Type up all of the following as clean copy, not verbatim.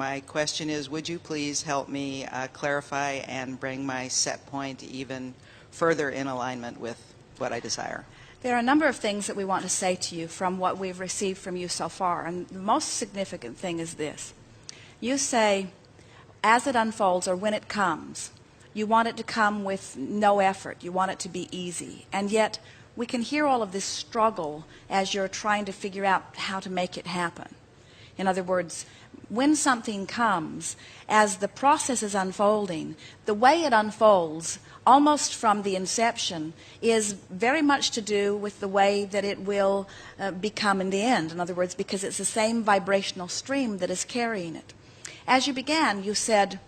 My question is, would you please help me clarify and bring my set point even further in alignment with what I desire? There are a number of things that we want to say to you from what we've received from you so far, and the most significant thing is this. You say, as it unfolds or when it comes, you want it to come with no effort. You want it to be easy. And yet, we can hear all of this struggle as you're trying to figure out how to make it happen. In other words, when something comes, as the process is unfolding, the way it unfolds, almost from the inception, is very much to do with the way that it will become in the end. In other words, because it's the same vibrational stream that is carrying it. As you began, you said,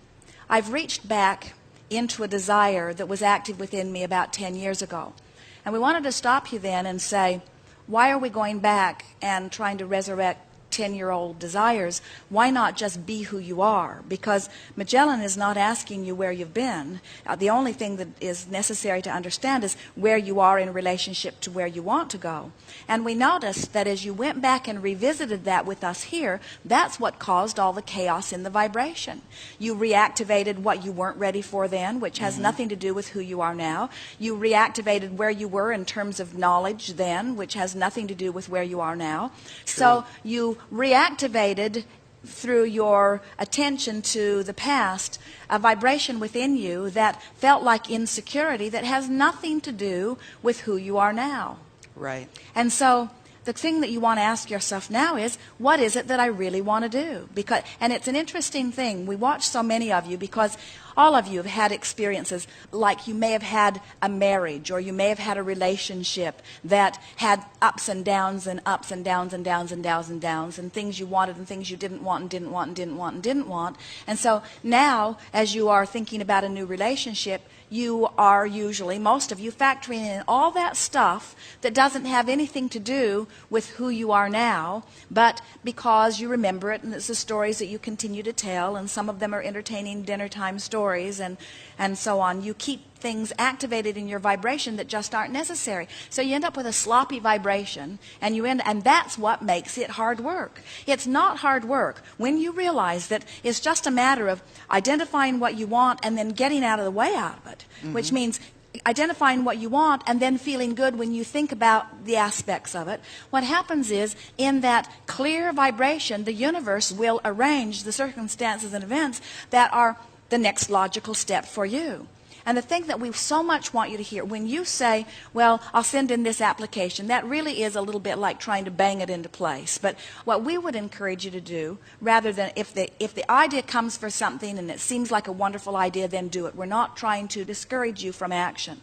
I've reached back into a desire that was active within me about 10 years ago. And we wanted to stop you then and say, why are we going back and trying to resurrect 10-year-old desires? Why not just be who you are? Because Magellan is not asking you where you've been. The only thing that is necessary to understand is where you are in relationship to where you want to go. And we noticed that as you went back and revisited that with us here, that's what caused all the chaos in the vibration. You reactivated what you weren't ready for then, which has nothing to do with who you are now. You reactivated where you were in terms of knowledge then, which has nothing to do with where you are now. So you reactivated through your attention to the past a vibration within you that felt like insecurity that has nothing to do with who you are now. Right. And so the thing that you want to ask yourself now is, what is it that I really want to do? And it's an interesting thing. We watch so many of you because all of you have had experiences like you may have had a marriage or you may have had a relationship that had ups and downs and ups and downs and downs and downs and downs and things you wanted and things you didn't want and didn't want and didn't want and didn't want. And so now, as you are thinking about a new relationship, you are usually, most of you, factoring in all that stuff that doesn't have anything to do with who you are now, but because you remember it and it's the stories that you continue to tell, and some of them are entertaining dinner time stories and so on. You keep things activated in your vibration that just aren't necessary. So you end up with a sloppy vibration, and that's what makes it hard work. It's not hard work when you realize that it's just a matter of identifying what you want and then getting out of the way out of it, which means identifying what you want and then feeling good when you think about the aspects of it. What happens is, in that clear vibration, the universe will arrange the circumstances and events that are the next logical step for you. And the thing that we so much want you to hear, when you say, well, I'll send in this application, that really is a little bit like trying to bang it into place. But what we would encourage you to do, rather than if the idea comes for something and it seems like a wonderful idea, then do it. We're not trying to discourage you from action.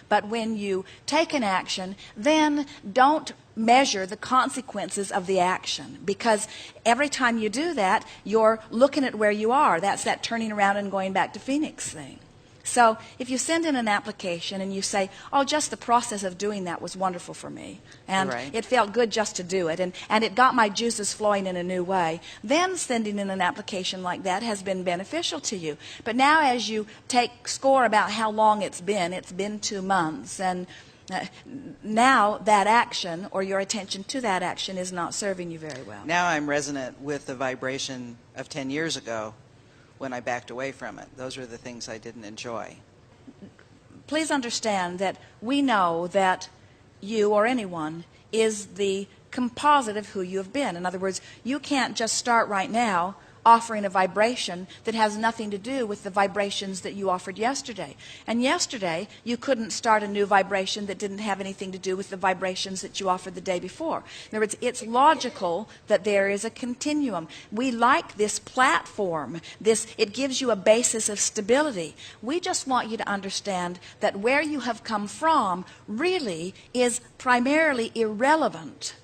But when you take an action, then don't measure the consequences of the action, because every time you do that, you're looking at where you are. That's that turning around and going back to Phoenix thing. So if you send in an application and you say, oh, just the process of doing that was wonderful for me, and it felt good just to do it, and it got my juices flowing in a new way, then sending in an application like that has been beneficial to you. But now as you take score about how long it's been 2 months, and now that action or your attention to that action is not serving you very well. Now I'm resonant with the vibration of 10 years ago when I backed away from it. Those were the things I didn't enjoy. Please understand that we know that you or anyone is the composite of who you have been. In other words, you can't just start right now offering a vibration that has nothing to do with the vibrations that you offered yesterday. And yesterday, you couldn't start a new vibration that didn't have anything to do with the vibrations that you offered the day before. In other words, it's logical that there is a continuum. We like this platform. It gives you a basis of stability. We just want you to understand that where you have come from really is primarily irrelevant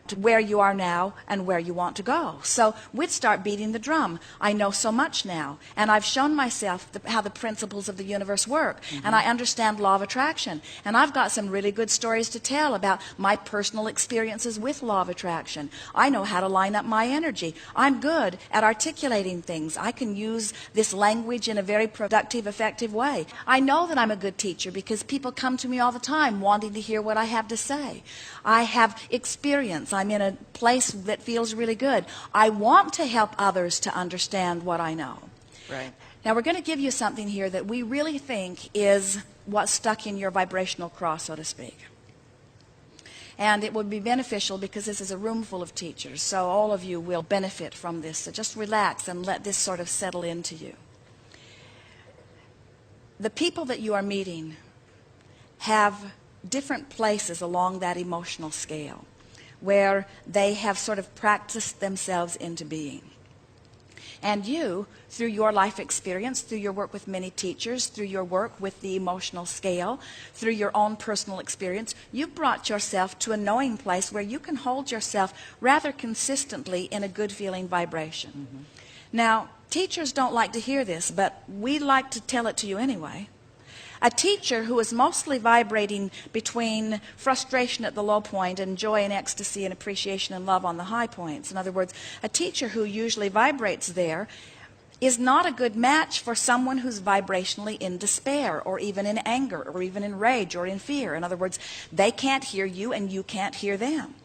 to where you are now and where you want to go. So we'd start beating the drum. I know so much now, and I've shown myself how the principles of the universe work, and I understand law of attraction, and I've got some really good stories to tell about my personal experiences with law of attraction. I know how to line up my energy. I'm good at articulating things. I can use this language in a very productive, effective way. I know that I'm a good teacher because people come to me all the time wanting to hear what I have to say. I have experience. I'm in a place that feels really good. I want to help others to understand what I know. Right. Now, we're going to give you something here that we really think is what's stuck in your vibrational cross, so to speak. And it would be beneficial because this is a room full of teachers, so all of you will benefit from this. So just relax and let this sort of settle into you. The people that you are meeting have different places along that emotional scale where they have sort of practiced themselves into being. And you, through your life experience, through your work with many teachers, through your work with the emotional scale, through your own personal experience, you've brought yourself to a knowing place where you can hold yourself rather consistently in a good feeling vibration. Mm-hmm. Now, teachers don't like to hear this, but we like to tell it to you anyway. A teacher who is mostly vibrating between frustration at the low point and joy and ecstasy and appreciation and love on the high points. In other words, a teacher who usually vibrates there is not a good match for someone who's vibrationally in despair or even in anger or even in rage or in fear. In other words, they can't hear you and you can't hear them.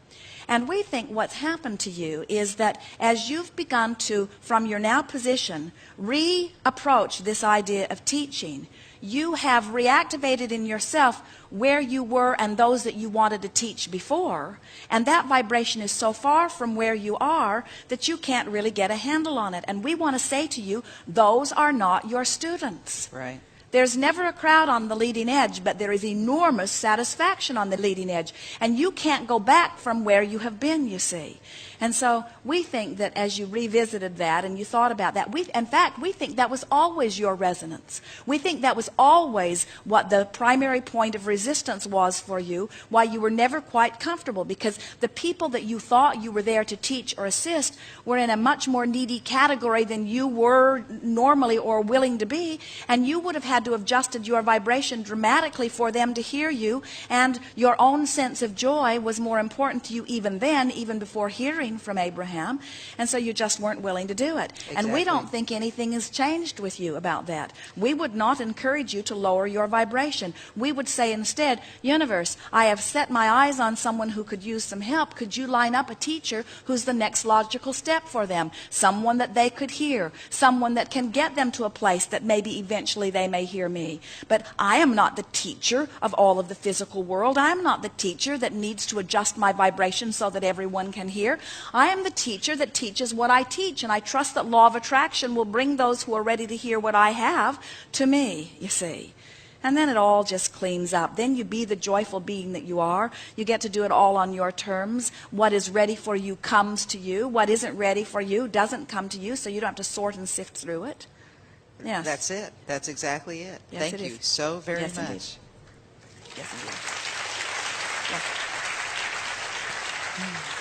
And we think what's happened to you is that as you've begun to, from your now position, reapproach this idea of teaching, you have reactivated in yourself where you were and those that you wanted to teach before. And that vibration is so far from where you are that you can't really get a handle on it. And we want to say to you, those are not your students. Right. There's never a crowd on the leading edge, but there is enormous satisfaction on the leading edge. And you can't go back from where you have been, you see. And so we think that as you revisited that and you thought about that, in fact, we think that was always your resonance. We think that was always what the primary point of resistance was for you, why you were never quite comfortable, because the people that you thought you were there to teach or assist were in a much more needy category than you were normally or willing to be, and you would have had to have adjusted your vibration dramatically for them to hear you, and your own sense of joy was more important to you even then, even before hearing from Abraham, and so you just weren't willing to do it. Exactly. And we don't think anything has changed with you about that. We would not encourage you to lower your vibration. We would say instead, universe, I have set my eyes on someone who could use some help. Could you line up a teacher who's the next logical step for them? Someone that they could hear, someone that can get them to a place that maybe eventually they may hear me. But I am not the teacher of all of the physical world. I am not the teacher that needs to adjust my vibration so that everyone can hear. I am the teacher that teaches what I teach, and I trust that law of attraction will bring those who are ready to hear what I have to me, you see. And then it all just cleans up. Then you be the joyful being that you are. You get to do it all on your terms. What is ready for you comes to you. What isn't ready for you doesn't come to you, so you don't have to sort and sift through it. Yes. That's it. That's exactly it. Yes, Thank it you is. so very Yes, much. indeed. Yes, indeed. Yes.